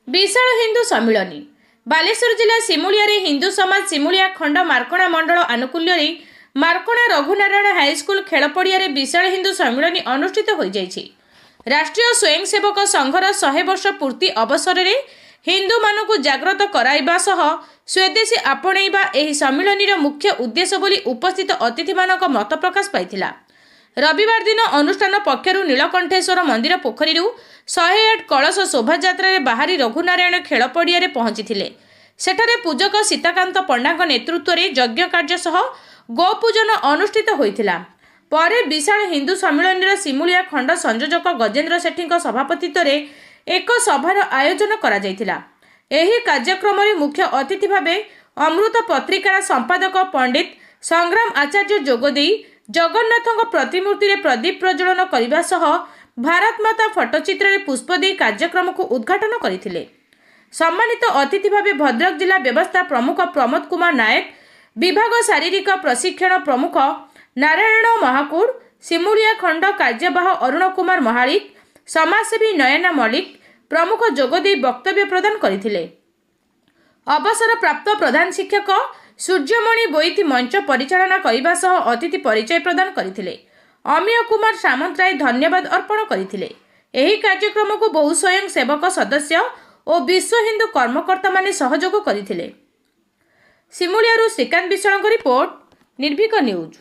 विशाल हिंदू सम्मिलनी बालेश्वर जिला सिमुलिया हिंदू समाज सिमुलिया खंड मार्कणा मंडल आनुकूल्य मार्कणा रघुनारायण हाईस्कूल खेल पड़िया विशाल हिंदू सम्मिलनी अनुष्ठित हो जाइछि। राष्ट्रीय स्वयंसेवक संघर 100 वर्ष पूर्ति अवसर में हिंदू मानक जागृत कराइबा सह स्वदेशी आपणैबा एही सम्मिलनी मुख्य उद्देश्य बोली उपस्थित अतिथि मानक मत प्रकाश पाइथिला। रविवार दिन अनुष्ठान पक्षर नीलकंठेश्वर मंदिर पोखरी 108 कलश शोभायात्रा बाहरी रघुनारायण खेल पड़िया पहुंची सेठारे पूजक सीताकांत पंडा नेतृत्व में यज्ञ कार्य सह गोपूजन अनुष्ठित होइथिला। परे विशाल हिंदू सम्मिलनी सिमुलिया खंड संयोजक गजेंद्र सेठी सभापतित्व में एक सभार आयोजन करा जायथिला। एही कार्यक्रम में मुख्य अतिथि भावे अमृत पत्रिकार संपादक पंडित संग्राम आचार्य जोगदे जगन्नाथ प्रतिमूर्ति रे प्रदीप प्रज्वलन करने सह भारत माता फटोचित्र रे पुष्प दे कार्यक्रम को उद्घाटन करथिले। सम्मानित अतिथि भावे भद्रक जिला व्यवस्था प्रमुख प्रमोद कुमार नायक, विभाग शारीरिक प्रशिक्षण प्रमुख नारायण महाकुड़, सिमुलिया खंड कार्यवाह अरुण कुमार महालिक, समाजसेवी नयना मल्लिक प्रमुख जोगदे वक्तव्य प्रदान करथिले। अवसर प्राप्त प्रधान शिक्षक सूर्यमणि बोईती मंच परिचालना करने सह अतिथि परिचय प्रदान करथिले। अमीय कुमार सामंतराय धन्यवाद अर्पण करथिले। एही कार्यक्रम को बहु स्वयं सेवक सदस्य और विश्व हिंदू कर्मकर्ता माने सहयोग करथिले। सिमुलियारू श्रीकांत विशाल रिपोर्ट, निर्भीक न्यूज।